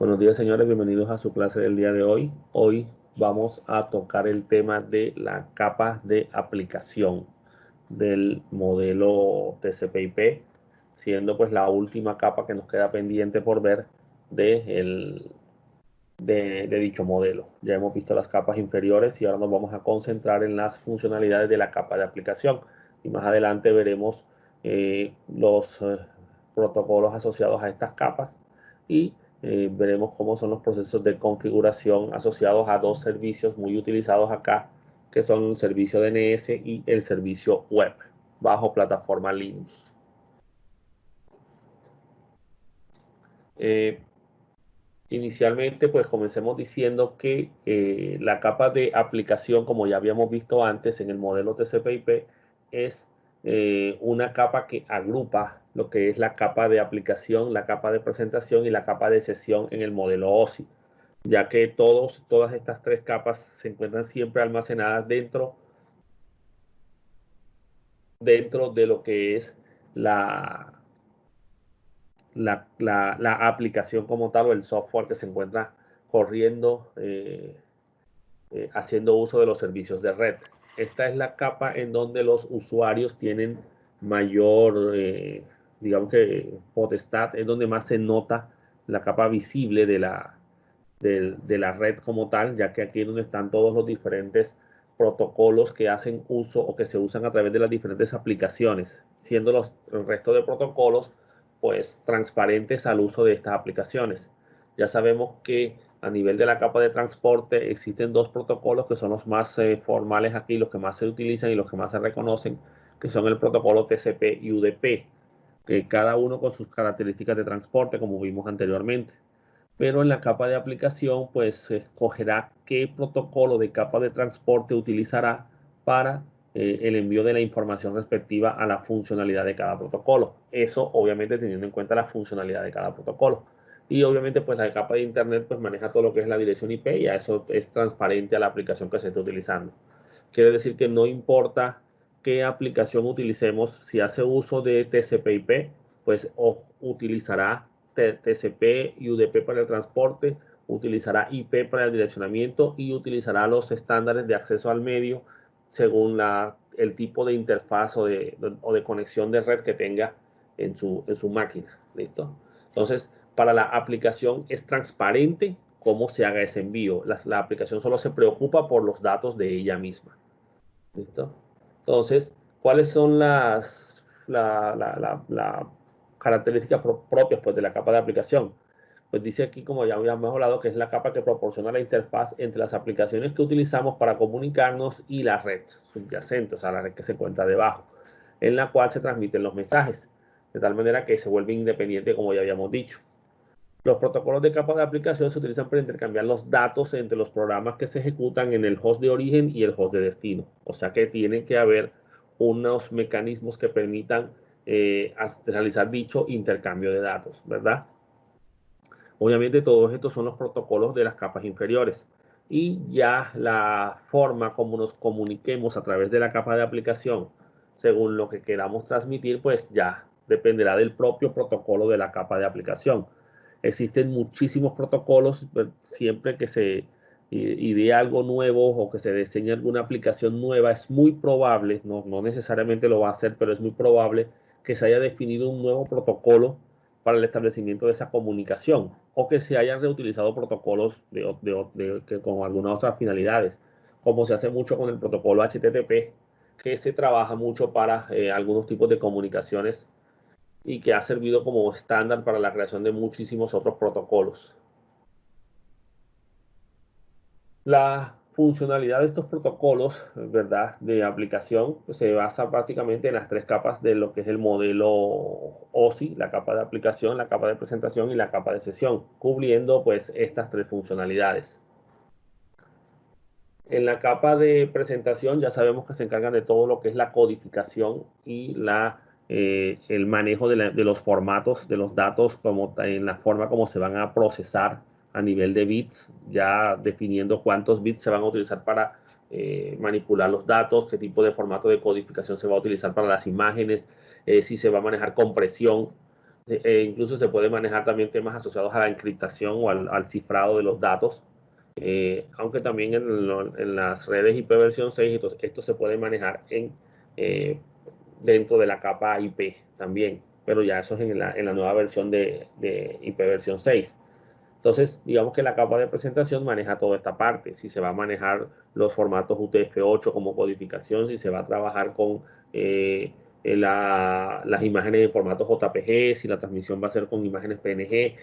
Buenos días, señores, bienvenidos a su clase del día de hoy. Hoy vamos a tocar el tema de la capa de aplicación del modelo TCP/IP, siendo pues la última capa que nos queda pendiente por ver de dicho modelo. Ya hemos visto las capas inferiores y ahora nos vamos a concentrar en las funcionalidades de la capa de aplicación. Y más adelante veremos los protocolos asociados a estas capas y veremos cómo son los procesos de configuración asociados a dos servicios muy utilizados acá, que son el servicio DNS y el servicio web bajo plataforma Linux. Inicialmente, pues comencemos diciendo que la capa de aplicación, como ya habíamos visto antes en el modelo TCP/IP, es una capa que agrupa lo que es la capa de aplicación, la capa de presentación y la capa de sesión en el modelo OSI, ya que todas estas tres capas se encuentran siempre almacenadas dentro de lo que es la aplicación como tal o el software que se encuentra corriendo, haciendo uso de los servicios de red. Esta es la capa en donde los usuarios tienen mayor, digamos que potestad, es donde más se nota la capa visible de la red como tal, ya que aquí es donde están todos los diferentes protocolos que hacen uso o que se usan a través de las diferentes aplicaciones, siendo el resto de protocolos pues transparentes al uso de estas aplicaciones. Ya sabemos que a nivel de la capa de transporte existen dos protocolos que son los más formales aquí, los que más se utilizan y los que más se reconocen, que son el protocolo TCP y UDP, que cada uno con sus características de transporte, como vimos anteriormente. Pero en la capa de aplicación, pues se escogerá qué protocolo de capa de transporte utilizará para el envío de la información respectiva a la funcionalidad de cada protocolo. Eso obviamente teniendo en cuenta la funcionalidad de cada protocolo. Y obviamente pues la capa de internet pues maneja todo lo que es la dirección IP y a eso es transparente a la aplicación que se está utilizando. Quiere decir que no importa qué aplicación utilicemos, si hace uso de TCP/IP, pues utilizará TCP y UDP para el transporte, utilizará IP para el direccionamiento y utilizará los estándares de acceso al medio según el tipo de interfaz o de conexión de red que tenga en su máquina. ¿Listo? Entonces, para la aplicación es transparente cómo se haga ese envío. La aplicación solo se preocupa por los datos de ella misma. ¿Listo? Entonces, ¿cuáles son las características propias pues, de la capa de aplicación? Pues dice aquí, como ya habíamos hablado, que es la capa que proporciona la interfaz entre las aplicaciones que utilizamos para comunicarnos y la red subyacente, o sea, la red que se encuentra debajo, en la cual se transmiten los mensajes, de tal manera que se vuelve independiente, como ya habíamos dicho. Los protocolos de capa de aplicación se utilizan para intercambiar los datos entre los programas que se ejecutan en el host de origen y el host de destino. O sea que tiene que haber unos mecanismos que permitan realizar dicho intercambio de datos, ¿verdad? Obviamente todos estos son los protocolos de las capas inferiores. Y ya la forma como nos comuniquemos a través de la capa de aplicación, según lo que queramos transmitir, pues ya dependerá del propio protocolo de la capa de aplicación. Existen muchísimos protocolos, siempre que se idea algo nuevo o que se diseñe alguna aplicación nueva, es muy probable, no necesariamente lo va a hacer, pero es muy probable que se haya definido un nuevo protocolo para el establecimiento de esa comunicación o que se hayan reutilizado protocolos con algunas otras finalidades, como se hace mucho con el protocolo HTTP, que se trabaja mucho para algunos tipos de comunicaciones y que ha servido como estándar para la creación de muchísimos otros protocolos. La funcionalidad de estos protocolos, ¿verdad?, de aplicación pues, se basa prácticamente en las tres capas de lo que es el modelo OSI, la capa de aplicación, la capa de presentación y la capa de sesión, cubriendo pues estas tres funcionalidades. En la capa de presentación ya sabemos que se encargan de todo lo que es la codificación y el manejo de los formatos de los datos como en la forma como se van a procesar a nivel de bits, ya definiendo cuántos bits se van a utilizar para manipular los datos, qué tipo de formato de codificación se va a utilizar para las imágenes, si se va a manejar compresión Incluso se puede manejar también temas asociados a la encriptación o al cifrado de los datos. Aunque también en las redes IPv6 esto se puede manejar dentro de la capa IP también, pero ya eso es en la nueva versión de IPv6. Entonces, digamos que la capa de presentación maneja toda esta parte, si se va a manejar los formatos UTF-8 como codificación, si se va a trabajar con las imágenes en formato JPG, si la transmisión va a ser con imágenes PNG,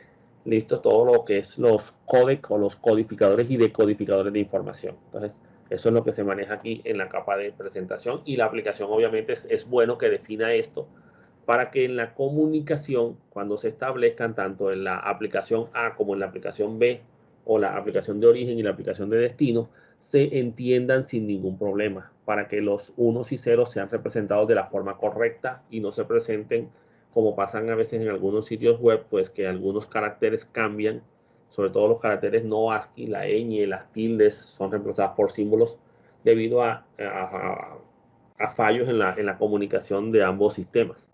listo, todo lo que es los códecs o los codificadores y decodificadores de información. Entonces, eso es lo que se maneja aquí en la capa de presentación y la aplicación obviamente es bueno que defina esto para que en la comunicación, cuando se establezcan tanto en la aplicación A como en la aplicación B, o la aplicación de origen y la aplicación de destino, se entiendan sin ningún problema, para que los unos y ceros sean representados de la forma correcta y no se presenten como pasan a veces en algunos sitios web, pues que algunos caracteres cambian, sobre todo los caracteres no ASCII, la ñ, las tildes son reemplazadas por símbolos debido a fallos en la comunicación de ambos sistemas.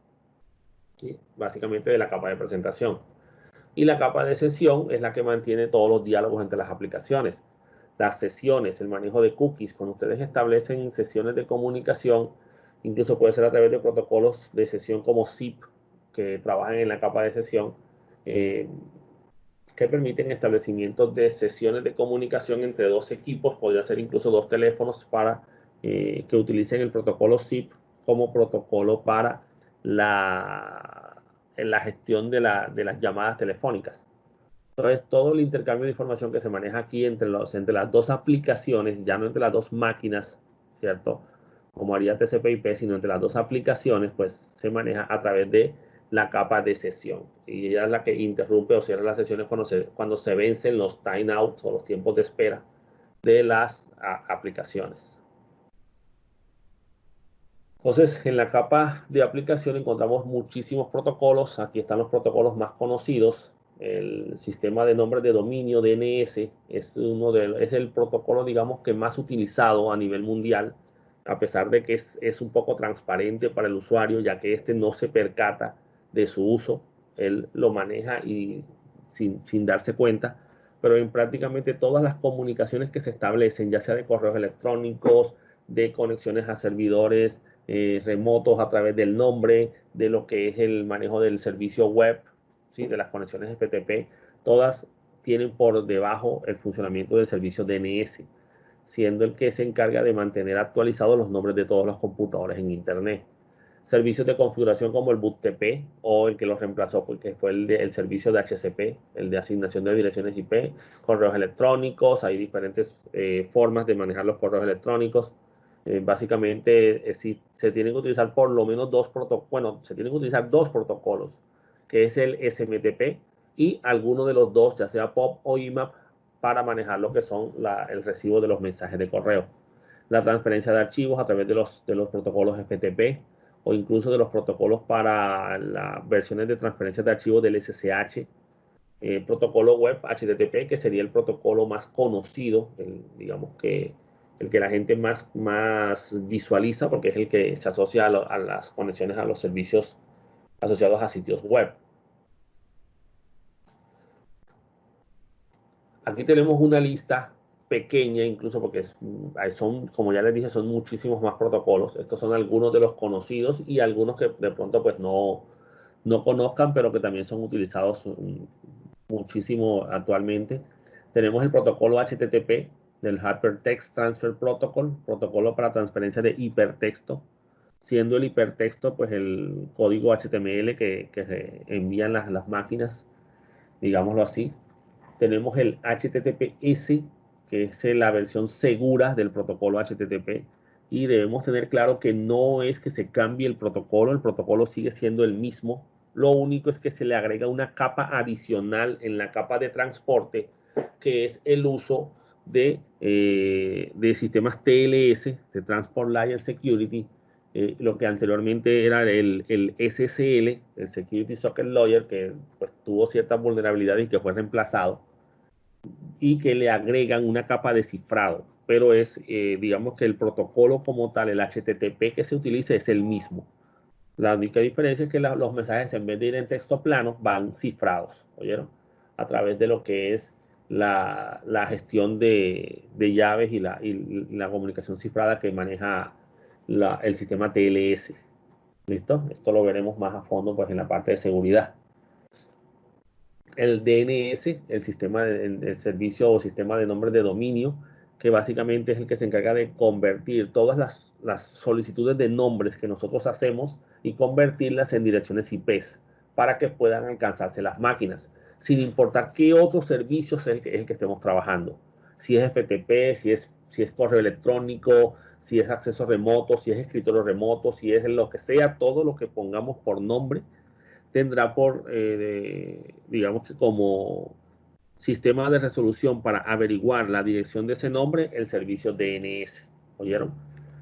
¿Sí? Básicamente de la capa de presentación. Y la capa de sesión es la que mantiene todos los diálogos entre las aplicaciones. Las sesiones, el manejo de cookies, cuando ustedes establecen sesiones de comunicación, incluso puede ser a través de protocolos de sesión como ZIP, que trabajan en la capa de sesión, que permiten establecimiento de sesiones de comunicación entre dos equipos, podría ser incluso dos teléfonos para que utilicen el protocolo ZIP como protocolo para la gestión de las llamadas telefónicas. Entonces, todo el intercambio de información que se maneja aquí entre las dos aplicaciones, ya no entre las dos máquinas, ¿cierto? Como haría TCP/IP, sino entre las dos aplicaciones, pues se maneja a través de la capa de sesión. Y ella es la que interrumpe o cierra las sesiones cuando se vencen los timeouts o los tiempos de espera de las aplicaciones. Entonces, en la capa de aplicación encontramos muchísimos protocolos. Aquí están los protocolos más conocidos. El sistema de nombres de dominio, DNS, es el protocolo, digamos, que más utilizado a nivel mundial, a pesar de que es un poco transparente para el usuario, ya que este no se percata de su uso. Él lo maneja y sin darse cuenta. Pero en prácticamente todas las comunicaciones que se establecen, ya sea de correos electrónicos, de conexiones a servidores, remotos a través del nombre, de lo que es el manejo del servicio web, ¿sí? De las conexiones FTP, todas tienen por debajo el funcionamiento del servicio DNS, siendo el que se encarga de mantener actualizados los nombres de todos los computadores en Internet. Servicios de configuración como el BootTP o el que lo reemplazó porque fue el servicio de HCP, el de asignación de direcciones IP, correos electrónicos, hay diferentes formas de manejar los correos electrónicos. Básicamente, se tienen que utilizar por lo menos se tienen que utilizar dos protocolos, que es el SMTP y alguno de los dos, ya sea POP o IMAP, para manejar lo que son el recibo de los mensajes de correo. La transferencia de archivos a través de los protocolos FTP o incluso de los protocolos para las versiones de transferencia de archivos del SSH, protocolo web HTTP, que sería el protocolo más conocido, digamos que el que la gente más visualiza porque es el que se asocia a las conexiones a los servicios asociados a sitios web. Aquí tenemos una lista pequeña, incluso porque son, como ya les dije, son muchísimos más protocolos. Estos son algunos de los conocidos y algunos que de pronto pues no conozcan, pero que también son utilizados muchísimo actualmente. Tenemos el protocolo HTTP del Hypertext Transfer Protocol, protocolo para transferencia de hipertexto, siendo el hipertexto pues el código HTML que envían las máquinas, digámoslo así. Tenemos el HTTPS, que es la versión segura del protocolo HTTP, y debemos tener claro que no es que se cambie el protocolo sigue siendo el mismo. Lo único es que se le agrega una capa adicional en la capa de transporte, que es el uso de sistemas TLS, de Transport Layer Security, lo que anteriormente era el SSL, el Security Socket Layer, que pues, tuvo ciertas vulnerabilidades y que fue reemplazado, y que le agregan una capa de cifrado, pero digamos que el protocolo como tal, el HTTP que se utiliza es el mismo. La única diferencia es que los mensajes, en vez de ir en texto plano, van cifrados, ¿oyeron? A través de lo que es la gestión de llaves y la comunicación cifrada que maneja el sistema TLS. ¿Listo? Esto lo veremos más a fondo pues, en la parte de seguridad. El DNS, el servicio o sistema de nombres de dominio, que básicamente es el que se encarga de convertir todas las solicitudes de nombres que nosotros hacemos y convertirlas en direcciones IPs para que puedan alcanzarse las máquinas, sin importar qué otro servicio es el que estemos trabajando. Si es FTP, si es correo electrónico, si es acceso remoto, si es escritorio remoto, si es lo que sea, todo lo que pongamos por nombre tendrá digamos que como sistema de resolución para averiguar la dirección de ese nombre, el servicio DNS. ¿Oyeron?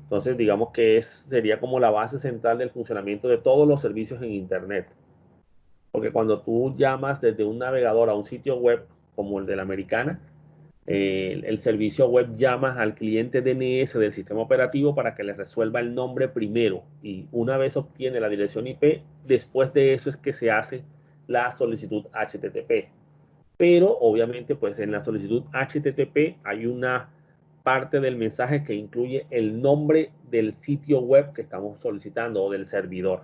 Entonces, digamos que sería como la base central del funcionamiento de todos los servicios en Internet. Porque cuando tú llamas desde un navegador a un sitio web como el de la Americana, el servicio web llama al cliente DNS del sistema operativo para que le resuelva el nombre primero, y una vez obtiene la dirección IP, después de eso es que se hace la solicitud HTTP. Pero obviamente pues en la solicitud HTTP hay una parte del mensaje que incluye el nombre del sitio web que estamos solicitando o del servidor.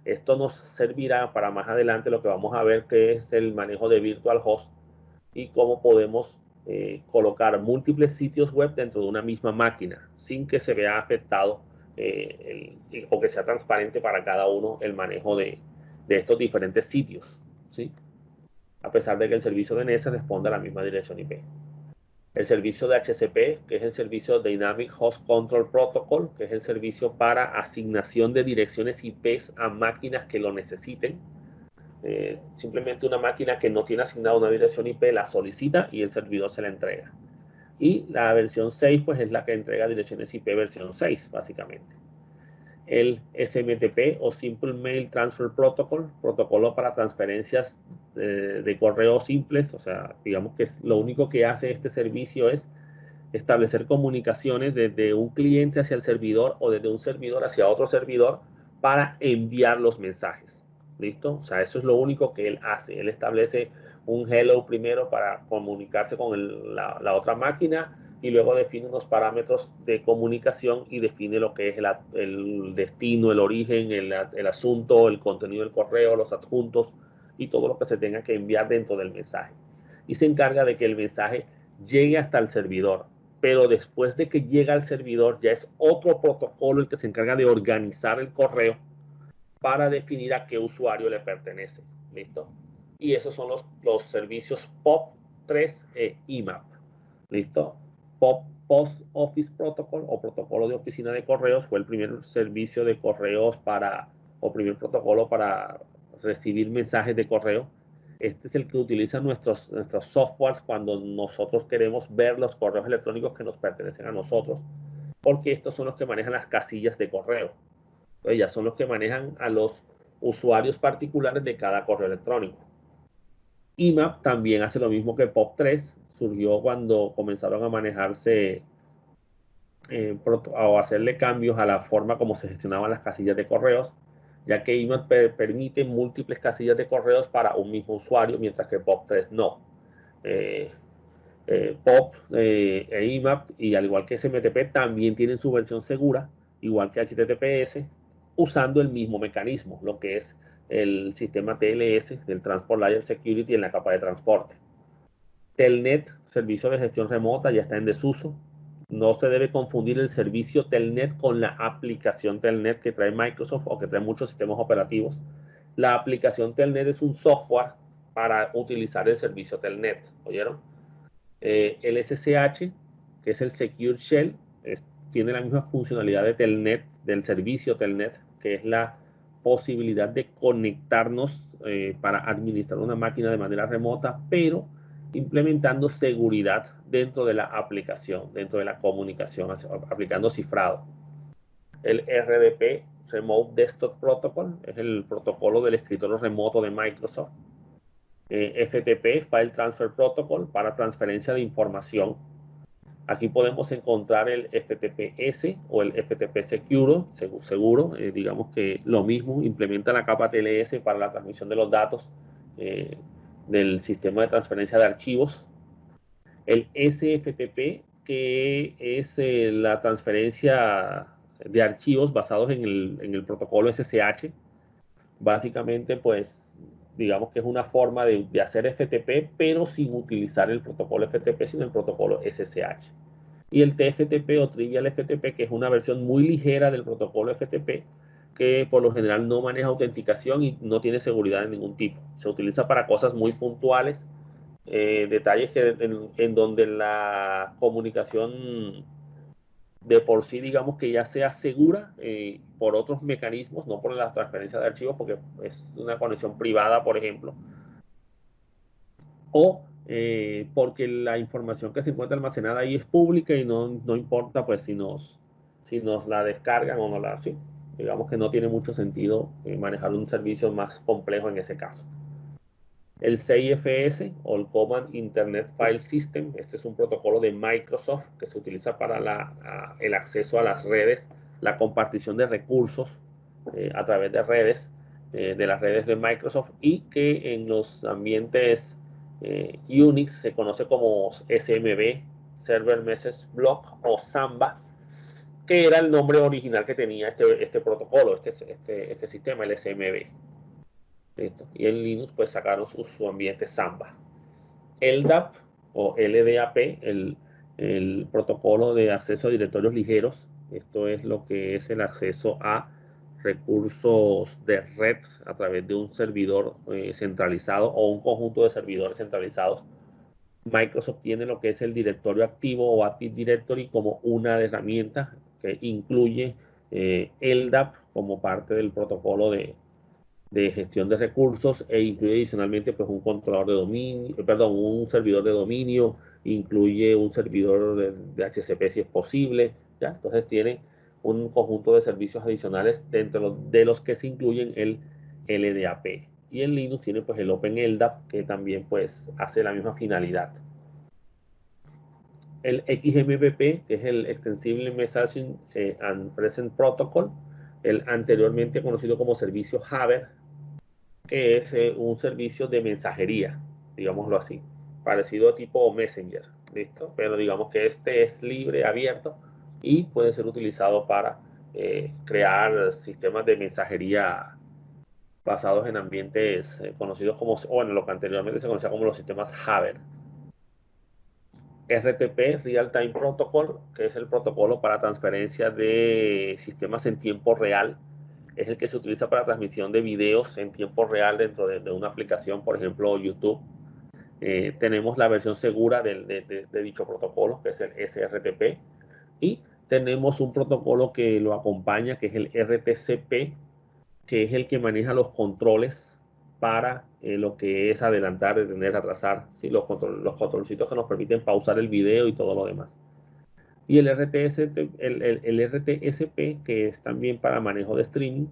Esto nos servirá para más adelante lo que vamos a ver, que es el manejo de virtual host y cómo podemos colocar múltiples sitios web dentro de una misma máquina sin que se vea afectado o que sea transparente para cada uno el manejo de estos diferentes sitios, ¿sí? A pesar de que el servicio DNS responde a la misma dirección IP. El servicio de HCP, que es el servicio Dynamic Host Control Protocol, que es el servicio para asignación de direcciones IPs a máquinas que lo necesiten. Simplemente una máquina que no tiene asignada una dirección IP la solicita y el servidor se la entrega. Y la versión 6 pues es la que entrega direcciones IP versión 6 básicamente. El SMTP o Simple Mail Transfer Protocol, protocolo para transferencias de correo simples, o sea, digamos que lo único que hace este servicio es establecer comunicaciones desde un cliente hacia el servidor o desde un servidor hacia otro servidor para enviar los mensajes. ¿Listo? O sea, eso es lo único que él hace. Él establece un hello primero para comunicarse con la otra máquina y luego define unos parámetros de comunicación y define lo que es el destino, el origen, el asunto, el contenido del correo, los adjuntos y todo lo que se tenga que enviar dentro del mensaje. Y se encarga de que el mensaje llegue hasta el servidor, pero después de que llega al servidor ya es otro protocolo el que se encarga de organizar el correo para definir a qué usuario le pertenece. ¿Listo? Y esos son los servicios POP3 e IMAP. ¿Listo? POP, Post Office Protocol o protocolo de oficina de correos, fue el primer servicio de correos o primer protocolo para recibir mensajes de correo. Este es el que utilizan nuestros softwares cuando nosotros queremos ver los correos electrónicos que nos pertenecen a nosotros, porque estos son los que manejan las casillas de correo. Ellas son los que manejan a los usuarios particulares de cada correo electrónico. IMAP también hace lo mismo que POP3, surgió cuando comenzaron a manejarse o hacerle cambios a la forma como se gestionaban las casillas de correos, ya que IMAP permite múltiples casillas de correos para un mismo usuario, mientras que POP3 no. POP e IMAP, y al igual que SMTP, también tienen su versión segura, igual que HTTPS, usando el mismo mecanismo, lo que es el sistema TLS del Transport Layer Security en la capa de transporte. Telnet, servicio de gestión remota, ya está en desuso. No se debe confundir el servicio Telnet con la aplicación Telnet que trae Microsoft o que trae muchos sistemas operativos. La aplicación Telnet es un software para utilizar el servicio Telnet. ¿Oyeron? El SSH, que es el Secure Shell, tiene la misma funcionalidad de Telnet, del servicio Telnet, que es la posibilidad de conectarnos para administrar una máquina de manera remota, pero implementando seguridad dentro de la aplicación, dentro de la comunicación, aplicando cifrado. El RDP, Remote Desktop Protocol, es el protocolo del escritorio remoto de Microsoft. FTP, File Transfer Protocol, para transferencia de información. Aquí podemos encontrar el FTP-S o el FTP Secure, seguro, digamos que lo mismo, implementa la capa TLS para la transmisión de los datos del sistema de transferencia de archivos. El SFTP, que es la transferencia de archivos basados en el protocolo SSH. Básicamente, pues, digamos que es una forma de hacer FTP, pero sin utilizar el protocolo FTP, sino el protocolo SSH. Y el TFTP o Trivial FTP, que es una versión muy ligera del protocolo FTP, que por lo general no maneja autenticación y no tiene seguridad de ningún tipo. Se utiliza para cosas muy puntuales, detalles que en donde la comunicación de por sí, digamos que ya sea segura por otros mecanismos, no por la transferencia de archivos, porque es una conexión privada, por ejemplo, o porque la información que se encuentra almacenada ahí es pública y no importa pues si nos la descargan o no la, sí, digamos que no tiene mucho sentido manejar un servicio más complejo en ese caso. El CIFS o el Command Internet File System, este es un protocolo de Microsoft que se utiliza para el acceso a las redes, la compartición de recursos a través de redes, de las redes de Microsoft, y que en los ambientes Unix se conoce como SMB, Server Message Block, o Samba, que era el nombre original que tenía este protocolo, este sistema, el SMB. ¿Listo? Y en Linux pues sacaron su ambiente Samba. LDAP o LDAP, el protocolo de acceso a directorios ligeros. Esto es lo que es el acceso a recursos de red a través de un servidor centralizado o un conjunto de servidores centralizados. Microsoft tiene lo que es el directorio activo o Active Directory como una herramienta que incluye LDAP como parte del protocolo de gestión de recursos, e incluye adicionalmente pues un controlador de dominio, perdón, un servidor de dominio, incluye un servidor de HCP si es posible, ¿ya? Entonces tiene un conjunto de servicios adicionales dentro de los que se incluyen el LDAP. Y en Linux tiene pues el OpenLDAP, que también pues hace la misma finalidad. El XMPP, que es el Extensible Messaging and Present Protocol, el anteriormente conocido como servicio Haber, que es un servicio de mensajería, digámoslo así, parecido a tipo Messenger, ¿listo? Pero digamos que este es libre, abierto, y puede ser utilizado para crear sistemas de mensajería basados en ambientes conocidos como, bueno, lo que anteriormente se conocía como los sistemas Haber. RTP, Real Time Protocol, que es el protocolo para transferencia de sistemas en tiempo real. Es el que se utiliza para transmisión de videos en tiempo real dentro de una aplicación, por ejemplo, YouTube. Tenemos la versión segura de dicho protocolo, que es el SRTP, y tenemos un protocolo que lo acompaña, que es el RTCP, que es el que maneja los controles para lo que es adelantar, detener, atrasar, ¿sí? los controlcitos que nos permiten pausar el video y todo lo demás. Y el RTSP, que es también para manejo de streaming,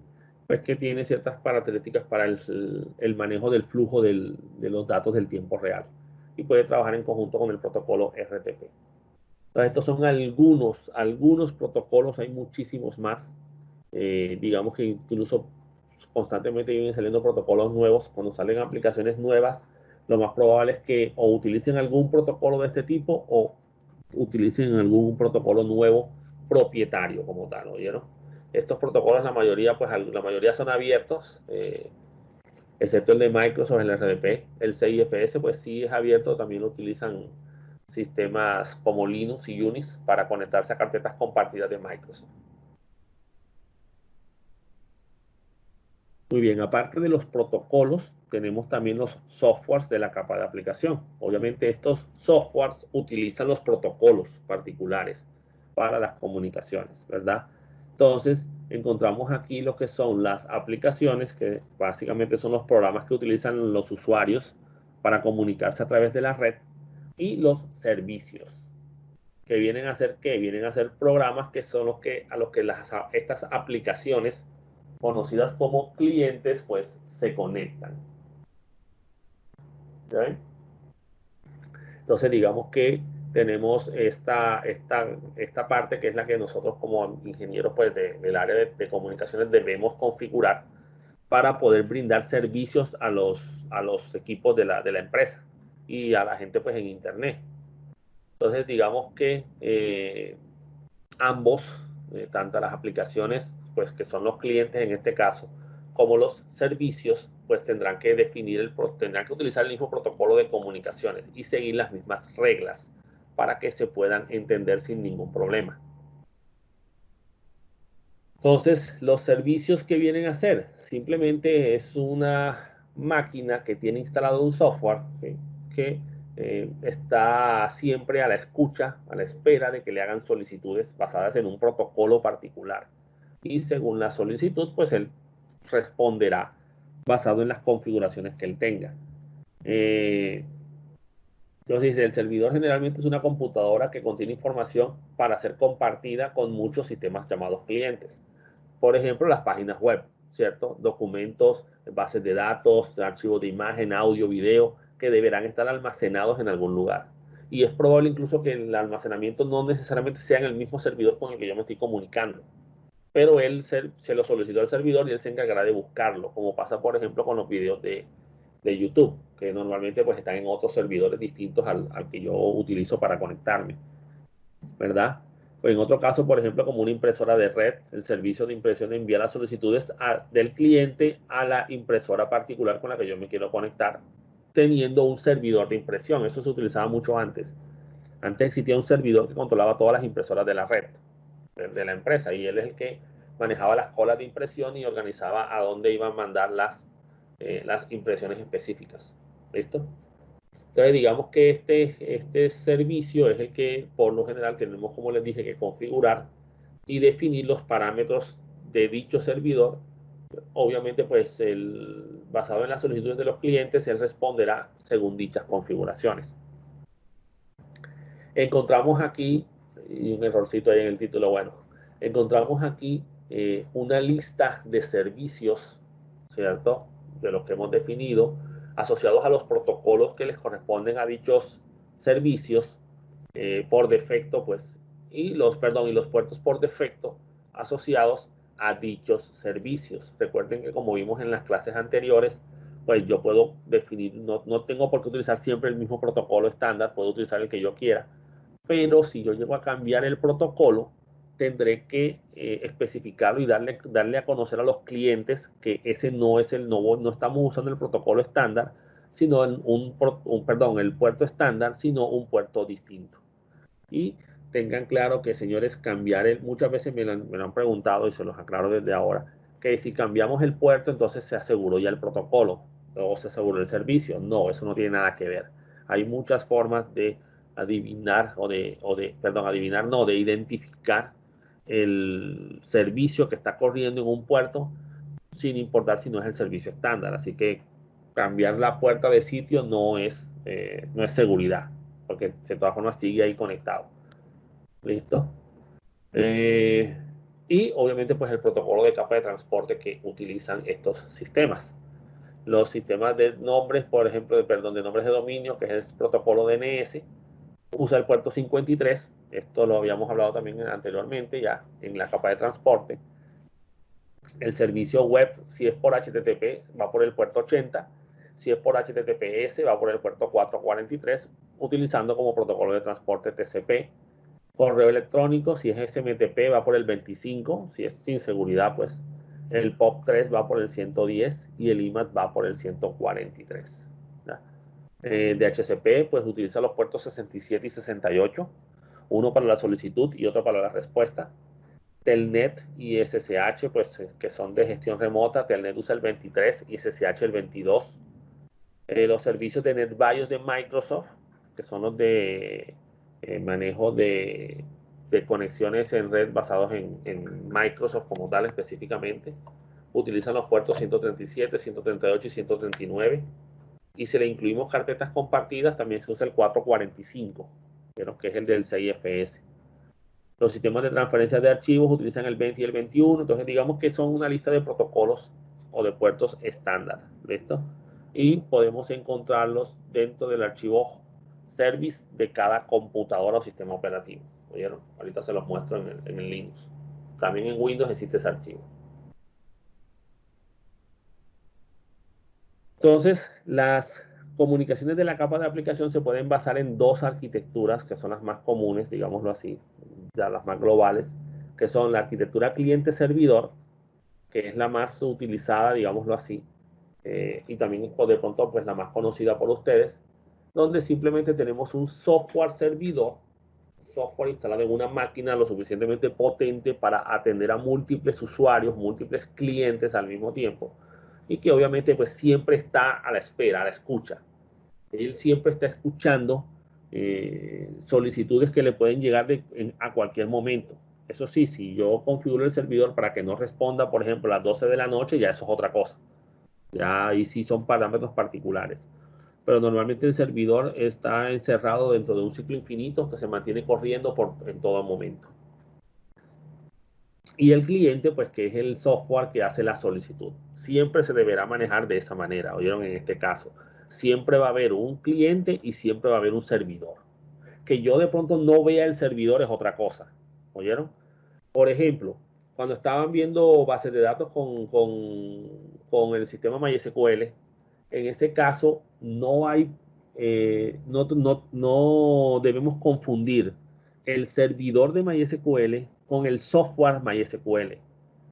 pues que tiene ciertas características para el manejo del flujo de los datos del tiempo real. Y puede trabajar en conjunto con el protocolo RTP. Entonces, estos son algunos protocolos, hay muchísimos más. Digamos que incluso constantemente vienen saliendo protocolos nuevos. Cuando salen aplicaciones nuevas, lo más probable es que o utilicen algún protocolo de este tipo o utilicen algún protocolo nuevo propietario como tal, ¿oyeron? Estos protocolos, la mayoría son abiertos, excepto el de Microsoft, el RDP. El CIFS, pues sí es abierto, también lo utilizan sistemas como Linux y Unix para conectarse a carpetas compartidas de Microsoft. Muy bien, aparte de los protocolos, tenemos también los softwares de la capa de aplicación. Obviamente estos softwares utilizan los protocolos particulares para las comunicaciones, ¿verdad? Entonces, encontramos aquí lo que son las aplicaciones, que básicamente son los programas que utilizan los usuarios para comunicarse a través de la red, y los servicios, que vienen a ser ¿qué? Vienen a ser programas que son a los que estas aplicaciones conocidas como clientes, pues se conectan. ¿Sí? Entonces, digamos que tenemos esta parte que es la que nosotros como ingenieros pues, del área de comunicaciones debemos configurar para poder brindar servicios a los equipos de la empresa y a la gente pues en internet. Entonces digamos que ambos, tanto las aplicaciones pues que son los clientes en este caso, como los servicios, pues tendrán que tendrán que utilizar el mismo protocolo de comunicaciones y seguir las mismas reglas para que se puedan entender sin ningún problema. Entonces, los servicios que vienen a ser, simplemente es una máquina que tiene instalado un software, ¿sí? Que está siempre a la escucha, a la espera de que le hagan solicitudes basadas en un protocolo particular. Y según la solicitud, pues él responderá basado en las configuraciones que él tenga. Entonces dice, el servidor generalmente es una computadora que contiene información para ser compartida con muchos sistemas llamados clientes. Por ejemplo, las páginas web, ¿cierto? Documentos, bases de datos, archivos de imagen, audio, video, que deberán estar almacenados en algún lugar. Y es probable incluso que el almacenamiento no necesariamente sea en el mismo servidor con el que yo me estoy comunicando. Pero él se lo solicitó al servidor y él se encargará de buscarlo, como pasa, por ejemplo, con los videos de YouTube, que normalmente pues están en otros servidores distintos al que yo utilizo para conectarme, ¿verdad? O en otro caso, por ejemplo, como una impresora de red, el servicio de impresión envía las solicitudes del cliente a la impresora particular con la que yo me quiero conectar, teniendo un servidor de impresión. Eso se utilizaba mucho antes. Antes existía un servidor que controlaba todas las impresoras de la red, de la empresa, y él es el que manejaba las colas de impresión y organizaba a dónde iban a mandar las impresiones específicas. ¿Listo? Entonces, digamos que este servicio es el que por lo general tenemos, como les dije, que configurar y definir los parámetros de dicho servidor. Obviamente, pues basado en las solicitudes de los clientes, él responderá según dichas configuraciones. Encontramos aquí, y un errorcito ahí en el título, bueno, encontramos aquí una lista de servicios, ¿cierto? De los que hemos definido, asociados a los protocolos que les corresponden a dichos servicios por defecto, pues, y los puertos por defecto asociados a dichos servicios. Recuerden que como vimos en las clases anteriores, pues yo puedo definir, no tengo por qué utilizar siempre el mismo protocolo estándar, puedo utilizar el que yo quiera, pero si yo llego a cambiar el protocolo, tendré que especificarlo y darle a conocer a los clientes que ese no es no estamos usando el protocolo estándar, sino el puerto estándar, sino un puerto distinto. Y tengan claro que, señores, muchas veces me lo han preguntado y se los aclaro desde ahora, que si cambiamos el puerto, entonces se aseguró ya el protocolo o se aseguró el servicio. No, eso no tiene nada que ver. Hay muchas formas de adivinar de identificar el servicio que está corriendo en un puerto sin importar si no es el servicio estándar. Así que cambiar la puerta de sitio no es seguridad, porque de todas formas sigue ahí conectado. ¿Listo? Y obviamente pues el protocolo de capa de transporte que utilizan estos sistemas. Los sistemas de nombres, por ejemplo, de nombres de dominio, que es el protocolo DNS, usa el puerto 53. Esto lo habíamos hablado también anteriormente ya en la capa de transporte. El servicio web, si es por HTTP, va por el puerto 80. Si es por HTTPS, va por el puerto 443, utilizando como protocolo de transporte TCP. Correo electrónico, si es SMTP, va por el 25. Si es sin seguridad, pues el POP3 va por el 110 y el IMAP va por el 143. DHCP, pues utiliza los puertos 67 y 68, uno para la solicitud y otro para la respuesta. Telnet y SSH, pues que son de gestión remota. Telnet usa el 23 y SSH el 22. Los servicios de NetBIOS de Microsoft, que son los de manejo de conexiones en red basados en Microsoft como tal específicamente, utilizan los puertos 137, 138 y 139. Y si le incluimos carpetas compartidas, también se usa el 445, que es el del 6FS. Los sistemas de transferencia de archivos utilizan el 20 y el 21. Entonces, digamos que son una lista de protocolos o de puertos estándar. ¿Listo? Y podemos encontrarlos dentro del archivo service de cada computadora o sistema operativo. ¿Oyeron? Ahorita se los muestro en el Linux. También en Windows existe ese archivo. Entonces, las comunicaciones de la capa de aplicación se pueden basar en dos arquitecturas que son las más comunes, digámoslo así, ya las más globales, que son la arquitectura cliente-servidor, que es la más utilizada, digámoslo así, y también de pronto pues la más conocida por ustedes, donde simplemente tenemos un software servidor, software instalado en una máquina lo suficientemente potente para atender a múltiples usuarios, múltiples clientes al mismo tiempo, y que obviamente pues siempre está a la espera, a la escucha. Él siempre está escuchando solicitudes que le pueden llegar a cualquier momento. Eso sí, si yo configuro el servidor para que no responda, por ejemplo, a las 12 de la noche, ya eso es otra cosa. Ya ahí sí son parámetros particulares. Pero normalmente el servidor está encerrado dentro de un ciclo infinito que se mantiene corriendo en todo momento. Y el cliente, pues que es el software que hace la solicitud. Siempre se deberá manejar de esa manera, ¿oyeron? En este caso, siempre va a haber un cliente y siempre va a haber un servidor. Que yo de pronto no vea el servidor es otra cosa, ¿oyeron? Por ejemplo, cuando estaban viendo bases de datos con el sistema MySQL, en ese caso no hay, no debemos confundir el servidor de MySQL con el software MySQL,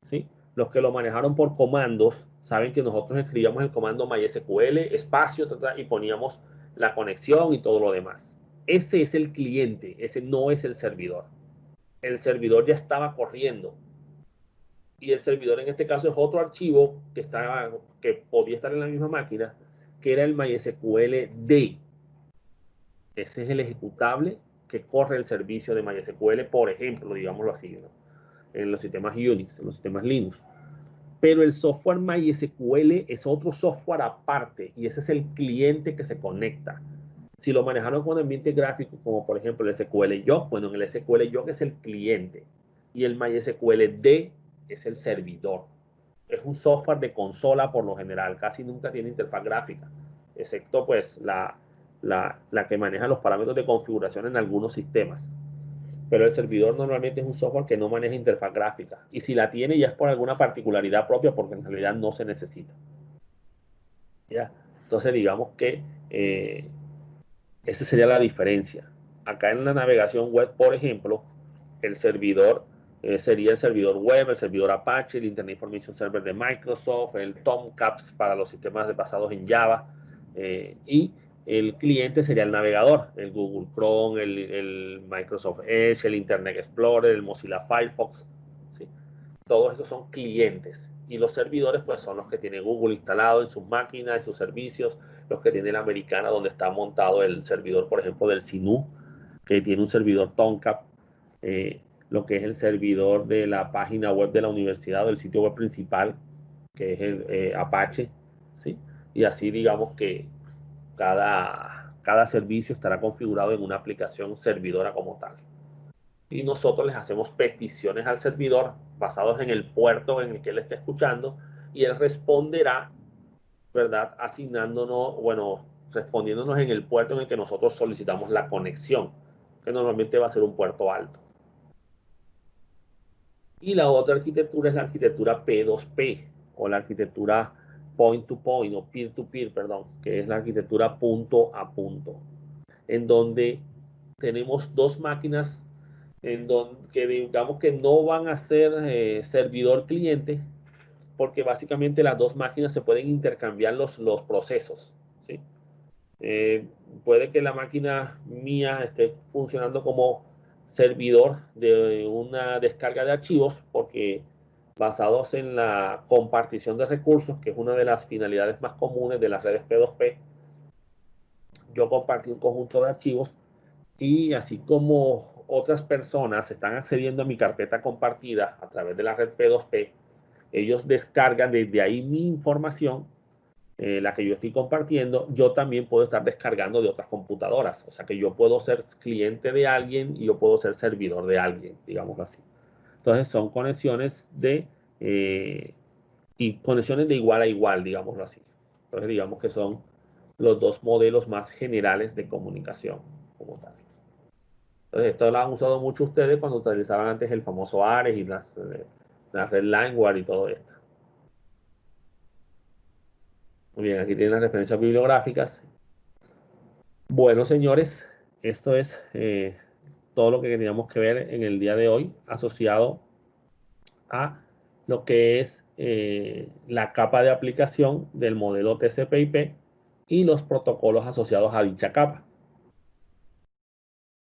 ¿sí? Los que lo manejaron por comandos saben que nosotros escribíamos el comando MySQL, espacio, y poníamos la conexión y todo lo demás. Ese es el cliente, ese no es el servidor. El servidor ya estaba corriendo. Y el servidor en este caso es otro archivo que podía estar en la misma máquina, que era el MySQL-D. Ese es el ejecutable que corre el servicio de MySQL, por ejemplo, digámoslo así, ¿no? En los sistemas Unix, en los sistemas Linux. Pero el software MySQL es otro software aparte y ese es el cliente que se conecta. Si lo manejaron con ambiente gráfico, como por ejemplo el SQL-Yoke, bueno, en el SQL-Yoke es el cliente y el MySQL-D es el servidor. Es un software de consola por lo general, casi nunca tiene interfaz gráfica, excepto pues la que maneja los parámetros de configuración en algunos sistemas. Pero el servidor normalmente es un software que no maneja interfaz gráfica. Y si la tiene ya es por alguna particularidad propia porque en realidad no se necesita. ¿Ya? Entonces digamos que esa sería la diferencia. Acá en la navegación web, por ejemplo, el servidor sería el servidor web, el servidor Apache, el Internet Information Server de Microsoft, el Tomcats para los sistemas basados en Java, y el cliente sería el navegador, el Google Chrome, el Microsoft Edge, el Internet Explorer, el Mozilla Firefox, ¿sí? Todos esos son clientes. Y los servidores, pues, son los que tiene Google instalado en sus máquinas, en sus servicios, los que tiene la americana, donde está montado el servidor, por ejemplo, del Sinú, que tiene un servidor Tomcat, lo que es el servidor de la página web de la universidad o del sitio web principal, que es el Apache, ¿sí? Y así digamos que cada servicio estará configurado en una aplicación servidora como tal. Y nosotros les hacemos peticiones al servidor basados en el puerto en el que él está escuchando y él responderá, ¿verdad? Asignándonos, bueno, respondiéndonos en el puerto en el que nosotros solicitamos la conexión, que normalmente va a ser un puerto alto. Y la otra arquitectura es la arquitectura P2P o la arquitectura point to point o peer to peer, perdón, que es la arquitectura punto a punto, en donde tenemos dos máquinas en donde que digamos que no van a ser servidor cliente, porque básicamente las dos máquinas se pueden intercambiar los procesos, ¿sí? Puede que la máquina mía esté funcionando como servidor de una descarga de archivos, porque basados en la compartición de recursos, que es una de las finalidades más comunes de las redes P2P, yo compartí un conjunto de archivos y así como otras personas están accediendo a mi carpeta compartida a través de la red P2P, ellos descargan desde ahí mi información, la que yo estoy compartiendo, yo también puedo estar descargando de otras computadoras. O sea que yo puedo ser cliente de alguien y yo puedo ser servidor de alguien, digámoslo así. Entonces son conexiones y conexiones de igual a igual, digámoslo así. Entonces digamos que son los dos modelos más generales de comunicación como tal. Entonces, esto lo han usado mucho ustedes cuando utilizaban antes el famoso Ares y la red Langware y todo esto. Muy bien, aquí tienen las referencias bibliográficas. Bueno, señores, esto es todo lo que teníamos que ver en el día de hoy asociado a lo que es la capa de aplicación del modelo TCP/IP y los protocolos asociados a dicha capa.